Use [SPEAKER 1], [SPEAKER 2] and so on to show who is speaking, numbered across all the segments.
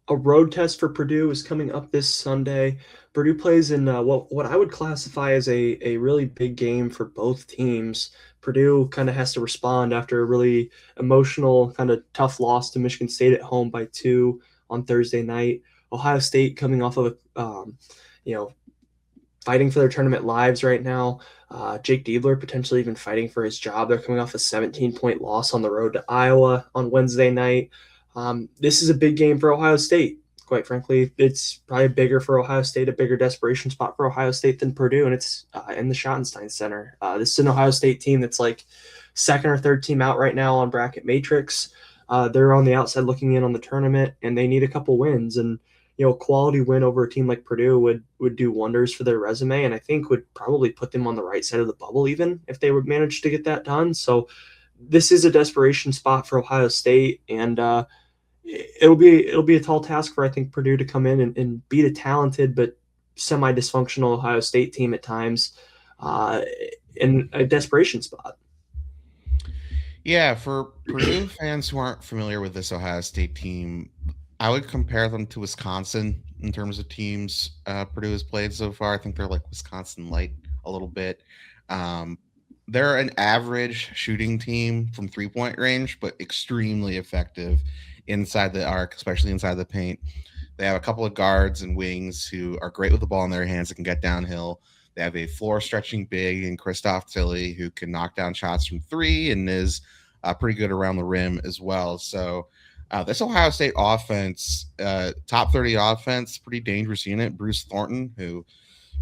[SPEAKER 1] A road test for Purdue is coming up this Sunday. Purdue plays in what I would classify as a really big game for both teams. Purdue kind of has to respond after a really emotional, kind of tough loss to Michigan State at home by 2 on Thursday night. Ohio State coming off of you know, fighting for their tournament lives right now. Jake Diebler potentially even fighting for his job. They're coming off a 17-point loss on the road to Iowa on Wednesday night. This is a big game for Ohio State. Quite frankly, it's probably bigger for Ohio State, a bigger desperation spot for Ohio State than Purdue, and it's in the Schottenstein Center. This is an Ohio State team that's like second or third team out right now on bracket matrix. They're on the outside looking in on the tournament, and they need a couple wins. And a quality win over a team like Purdue would do wonders for their resume, and I think would probably put them on the right side of the bubble even if they would manage to get that done. So this is a desperation spot for Ohio State, and it'll be a tall task for I think Purdue to come in and beat a talented but semi-dysfunctional Ohio State team at times uh, in a desperation spot.
[SPEAKER 2] Yeah, for Purdue fans who aren't familiar with this Ohio State team, I would compare them to Wisconsin in terms of teams Purdue has played so far. I think they're like Wisconsin light a little bit. Um, they're an average shooting team from 3 point range, but extremely effective inside the arc, especially inside the paint. They have a couple of guards and wings who are great with the ball in their hands and can get downhill. They have a floor stretching big in Christoph Tilly who can knock down shots from three and is pretty good around the rim as well. So this Ohio State offense, top 30 offense, pretty dangerous unit. Bruce Thornton, who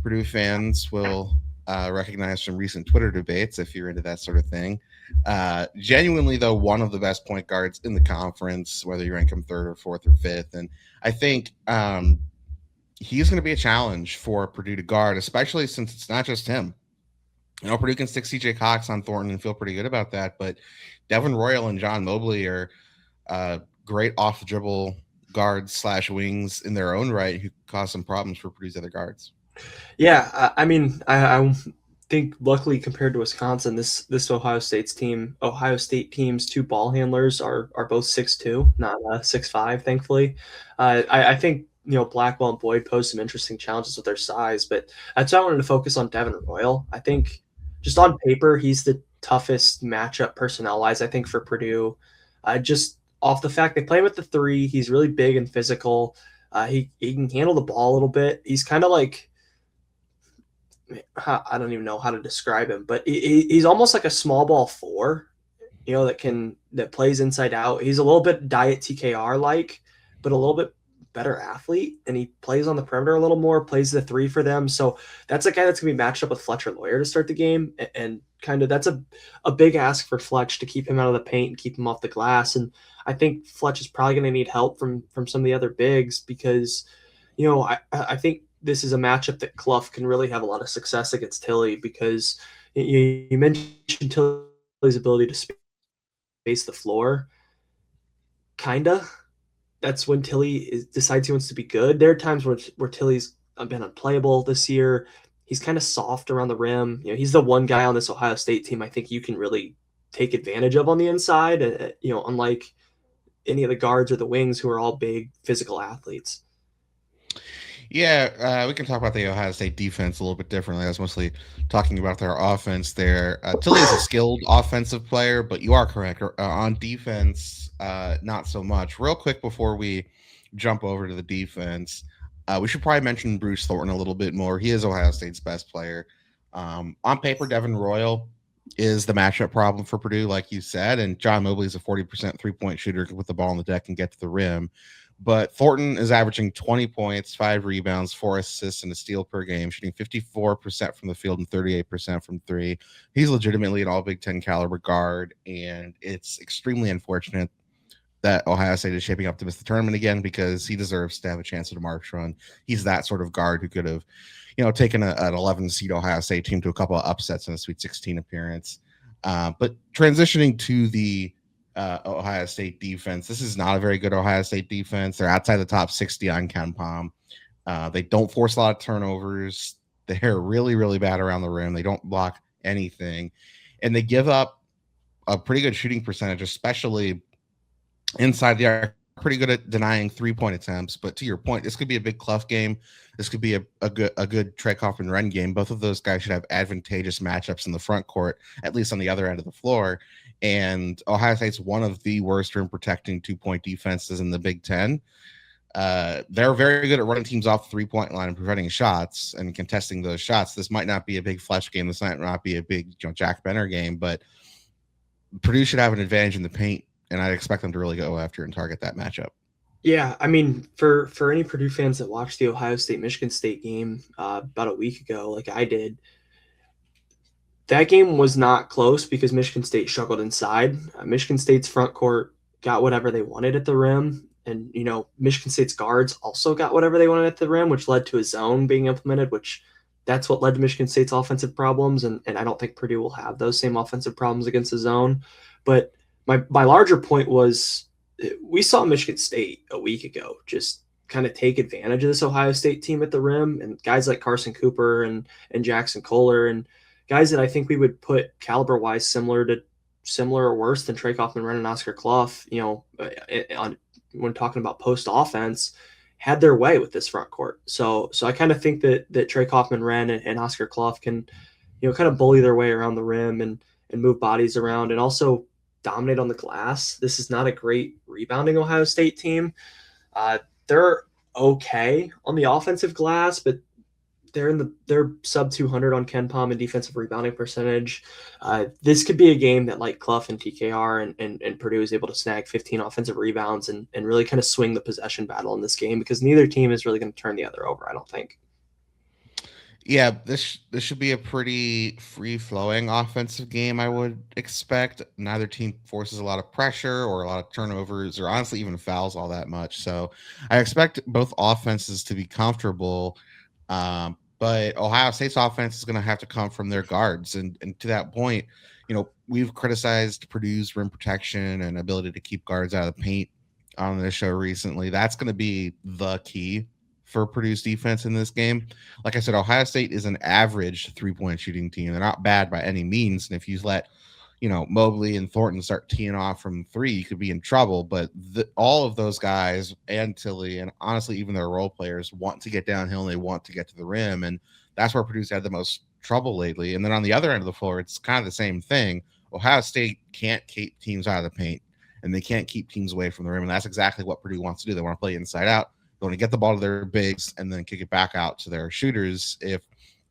[SPEAKER 2] Purdue fans will recognize from recent Twitter debates if you're into that sort of thing. Genuinely, though, one of the best point guards in the conference, whether you rank him third or fourth or fifth. And I think he's going to be a challenge for Purdue to guard, especially since it's not just him. Purdue can stick CJ Cox on Thornton and feel pretty good about that. But Devin Royal and John Mobley are great off the dribble guards / wings in their own right who cause some problems for Purdue's other guards.
[SPEAKER 1] Yeah, I mean, I think luckily compared to Wisconsin, this Ohio State team's two ball handlers are both 6'2", not 6'5", thankfully. I think Blackwell and Boyd pose some interesting challenges with their size, but that's why I wanted to focus on Devin Royal. I think just on paper, he's the toughest matchup personnel wise. I think for Purdue, just off the fact they play him at the three, he's really big and physical. He can handle the ball a little bit. He's kind of like I don't even know how to describe him, but he's almost like a small ball four, that plays inside out. He's a little bit Diet TKR like, but a little bit better athlete, and he plays on the perimeter a little more, plays the three for them. So that's a guy that's gonna be matched up with Fletcher Lawyer to start the game, and kind of that's a big ask for Fletch to keep him out of the paint and keep him off the glass. And I think Fletch is probably going to need help from some of the other bigs because, I think this is a matchup that Clough can really have a lot of success against Tilly because you mentioned Tilly's ability to space the floor. Kinda. That's when Tilly decides he wants to be good. There are times where Tilly's been unplayable this year. He's kind of soft around the rim. He's the one guy on this Ohio State team I think you can really take advantage of on the inside. Unlike any of the guards or the wings who are all big physical athletes.
[SPEAKER 2] Yeah, we can talk about the Ohio State defense a little bit differently. I was mostly talking about their offense there. Tilly is a skilled offensive player, but you are correct. On defense, not so much. Real quick before we jump over to the defense, we should probably mention Bruce Thornton a little bit more. He is Ohio State's best player. On paper, Devin Royal is the matchup problem for Purdue, like you said, and John Mobley is a 40% 3-point shooter with the ball on the deck and get to the rim. But Thornton is averaging 20 points, 5 rebounds, 4 assists, and a steal per game, shooting 54% from the field and 38% from three. He's legitimately an all Big Ten caliber guard, and it's extremely unfortunate that Ohio State is shaping up to miss the tournament again because he deserves to have a chance at a March run. He's that sort of guard who could have, taken an 11 seed Ohio State team to a couple of upsets in a Sweet 16 appearance. But transitioning to the Ohio State defense. This is not a very good Ohio State defense. They're outside the top 60 on KenPom. They don't force a lot of turnovers. They're really, really bad around the rim. They don't block anything. And they give up a pretty good shooting percentage, especially inside the arc pretty good at denying 3-point attempts. But to your point, this could be a big Clough game. This could be a good Trey Kaufman run game. Both of those guys should have advantageous matchups in the front court, at least on the other end of the floor. And Ohio State's one of the worst rim protecting 2-point defenses in the Big Ten. They're very good at running teams off the 3-point line and preventing shots and contesting those shots. This might not be a big flesh game. This might not be a big Jack Benner game, but Purdue should have an advantage in the paint, and I'd expect them to really go after and target that matchup.
[SPEAKER 1] Yeah, I mean, for any Purdue fans that watched the Ohio State Michigan State game about a week ago, like I did, that game was not close because Michigan State struggled inside. Michigan State's front court got whatever they wanted at the rim, and Michigan State's guards also got whatever they wanted at the rim, which led to a zone being implemented, which that's what led to Michigan State's offensive problems. And I don't think Purdue will have those same offensive problems against the zone. But my larger point was we saw Michigan State a week ago just kind of take advantage of this Ohio State team at the rim, and guys like Carson Cooper and Jackson Kohler and guys that I think we would put caliber wise similar or worse than Trey Kaufman, Ren, and Oscar Clough, on when talking about post offense, had their way with this front court. So I kind of think that Trey Kaufman, Ren, and Oscar Clough can, kind of bully their way around the rim and move bodies around and also dominate on the glass. This is not a great rebounding Ohio State team. They're okay on the offensive glass, but they're sub 200 on KenPom and defensive rebounding percentage. This could be a game that like Clough and TKR and Purdue is able to snag 15 offensive rebounds and really kind of swing the possession battle in this game because neither team is really going to turn the other over, I don't think.
[SPEAKER 2] Yeah, this should be a pretty free-flowing offensive game, I would expect. Neither team forces a lot of pressure or a lot of turnovers or honestly even fouls all that much. So I expect both offenses to be comfortable. But Ohio State's offense is going to have to come from their guards. And to that point, we've criticized Purdue's rim protection and ability to keep guards out of the paint on this show recently. That's going to be the key for Purdue's defense in this game. Like I said, Ohio State is an average 3-point shooting team. They're not bad by any means. And if you let, Mobley and Thornton start teeing off from 3, you could be in trouble. But all of those guys and Tilly and honestly, even their role players want to get downhill and they want to get to the rim. And that's where Purdue's had the most trouble lately. And then on the other end of the floor, it's kind of the same thing. Ohio State can't keep teams out of the paint and they can't keep teams away from the rim. And that's exactly what Purdue wants to do. They want to play inside out. They want to get the ball to their bigs and then kick it back out to their shooters if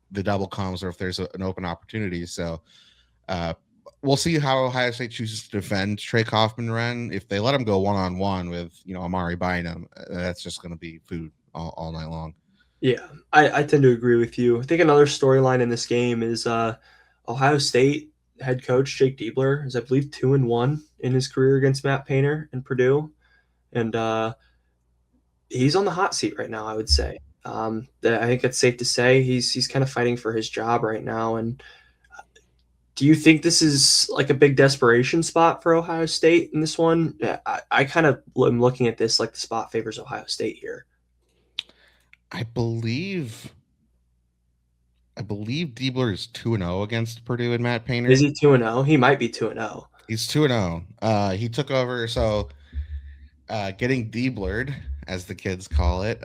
[SPEAKER 2] the double comes or if there's an open opportunity. So we'll see how Ohio State chooses to defend Trey Kaufman, Ren. If they let him go one-on-one with, Amari Bynum, that's just going to be food all night long.
[SPEAKER 1] Yeah, I tend to agree with you. I think another storyline in this game is Ohio State head coach Jake Diebler is, I believe, 2-1 in his career against Matt Painter and Purdue. And he's on the hot seat right now, I would say. I think it's safe to say he's kind of fighting for his job right now. And do you think this is like a big desperation spot for Ohio State in this one? I kind of am looking at this like the spot favors Ohio State here.
[SPEAKER 2] I believe Diebler is 2-0 against Purdue and Matt Painter.
[SPEAKER 1] Is he 2-0? He might be 2-0.
[SPEAKER 2] He's 2-0. He took over, so getting Dieblered, as the kids call it,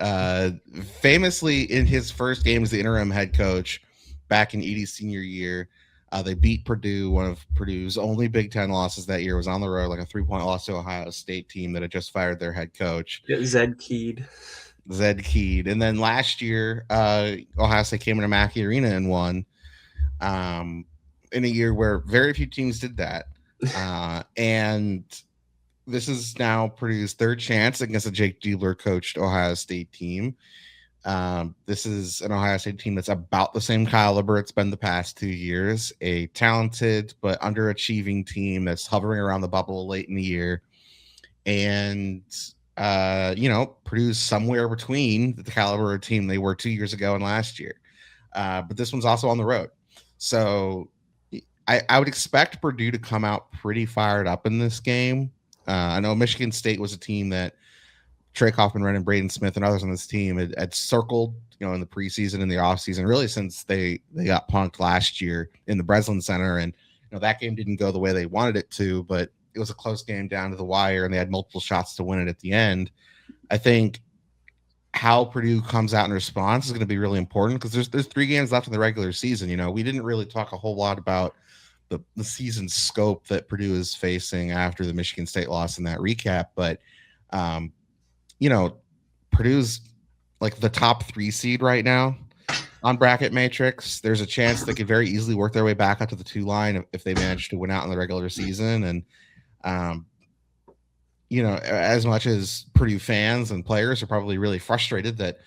[SPEAKER 2] famously in his first game as the interim head coach back in Edie's senior year. They beat Purdue. One of Purdue's only Big Ten losses that year was on the road, like a 3-point loss to Ohio State team that had just fired their head coach.
[SPEAKER 1] Zed Keed.
[SPEAKER 2] And then last year, Ohio State came into Mackey Arena and won in a year where very few teams did that. And this is now Purdue's third chance against a Jake Diebler coached Ohio State team. This is an Ohio State team that's about the same caliber it's been the past 2 years, a talented but underachieving team that's hovering around the bubble late in the year. And, Purdue's somewhere between the caliber of team they were 2 years ago and last year. But this one's also on the road. So I would expect Purdue to come out pretty fired up in this game. I know Michigan State was a team that Trey Kaufman, Ren, and Braden Smith and others on this team had circled, in the preseason and the offseason, really since they got punked last year in the Breslin Center. And, that game didn't go the way they wanted it to, but it was a close game down to the wire, and they had multiple shots to win it at the end. I think how Purdue comes out in response is going to be really important because there's 3 games left in the regular season. We didn't really talk a whole lot about the season scope that Purdue is facing after the Michigan State loss in that recap, but um, you know, Purdue's like the top 3 seed right now on bracket matrix. There's a chance they could very easily work their way back up to the 2 line if they manage to win out in the regular season. And um, as much as Purdue fans and players are probably really frustrated that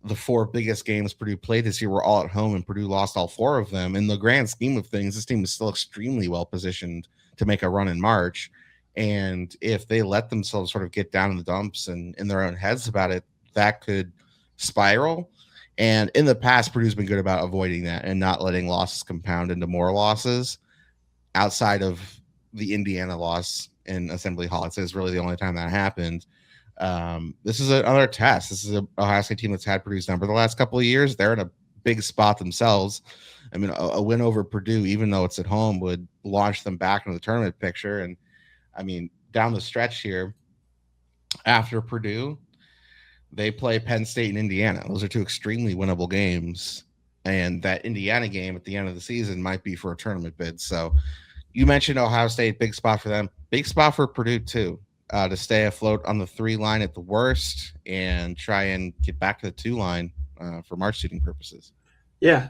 [SPEAKER 2] the 4 biggest games Purdue played this year were all at home and Purdue lost all 4 of them. In the grand scheme of things, this team is still extremely well positioned to make a run in March. And if they let themselves sort of get down in the dumps and in their own heads about it, that could spiral. And in the past, Purdue's been good about avoiding that and not letting losses compound into more losses outside of the Indiana loss in Assembly Hall. It's really the only time that happened. This is another test. This is a Ohio State team that's had Purdue's number the last couple of years. They're in a big spot themselves. I mean, a win over Purdue, even though it's at home, would launch them back into the tournament picture. And I mean, down the stretch here, after Purdue, they play Penn State and Indiana. Those are 2 extremely winnable games. And that Indiana game at the end of the season might be for a tournament bid. So you mentioned Ohio State, big spot for them. Big spot for Purdue, too, to stay afloat on the 3 line at the worst and try and get back to the 2 line for March seeding purposes.
[SPEAKER 1] Yeah,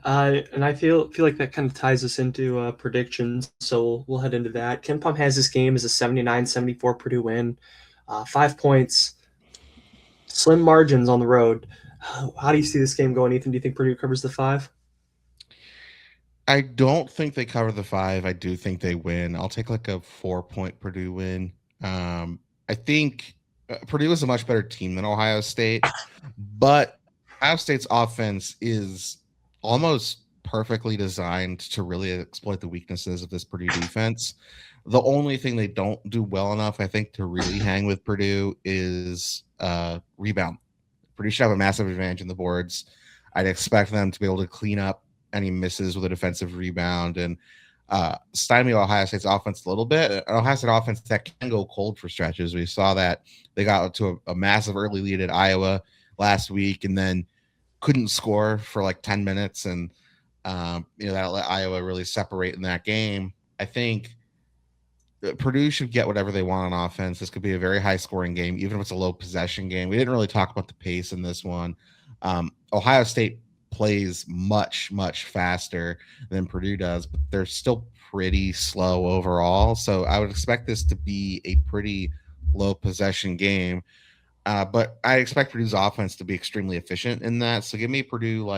[SPEAKER 1] and I feel like that kind of ties us into predictions, so we'll head into that. Ken Pom has this game as a 79-74 Purdue win, 5 points, slim margins on the road. How do you see this game going, Ethan? Do you think Purdue covers the 5?
[SPEAKER 2] I don't think they cover the 5. I do think they win. I'll take like a 4-point Purdue win. I think Purdue is a much better team than Ohio State, but Ohio State's offense is almost perfectly designed to really exploit the weaknesses of this Purdue defense. The only thing they don't do well enough, I think, to really hang with Purdue is rebound. Purdue should have a massive advantage in the boards. I'd expect them to be able to clean up any misses with a defensive rebound and stymie Ohio State's offense a little bit. An Ohio State offense that can go cold for stretches. We saw that they got to a massive early lead at Iowa last week and then couldn't score for like 10 minutes. And, that let Iowa really separate in that game. I think Purdue should get whatever they want on offense. This could be a very high scoring game, even if it's a low possession game. We didn't really talk about the pace in this one. Ohio State plays much, much faster than Purdue does, but they're still pretty slow overall. So I would expect this to be a pretty low possession game. But I expect Purdue's offense to be extremely efficient in that. So give me Purdue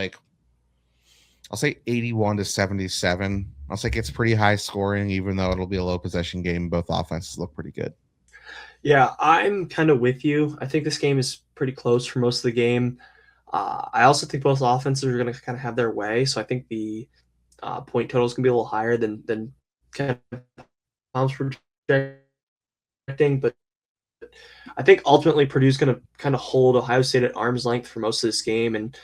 [SPEAKER 2] I'll say 81-77. I'll say it's pretty high scoring, even though it'll be a low possession game. Both offenses look pretty good.
[SPEAKER 1] Yeah, I'm kind of with you. I think this game is pretty close for most of the game. I also think both offenses are going to kind of have their way. So I think the point total is going to be a little higher than kind of Tom's projecting. But I think ultimately Purdue's going to kind of hold Ohio State at arm's length for most of this game and,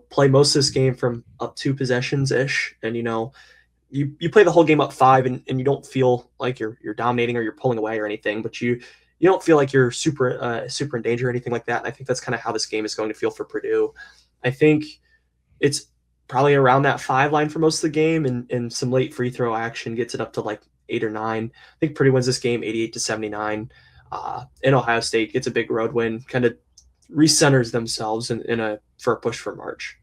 [SPEAKER 1] play most of this game from up 2 possessions-ish. And, you play the whole game up 5 and you don't feel like you're dominating or you're pulling away or anything, but you don't feel like you're super in danger or anything like that. And I think that's kind of how this game is going to feel for Purdue. I think it's probably around that 5 line for most of the game and some late free throw action gets it up to like 8 or 9. I think Purdue wins this game 88-79. And Ohio State gets a big road win, kind of recenters themselves for a push for March.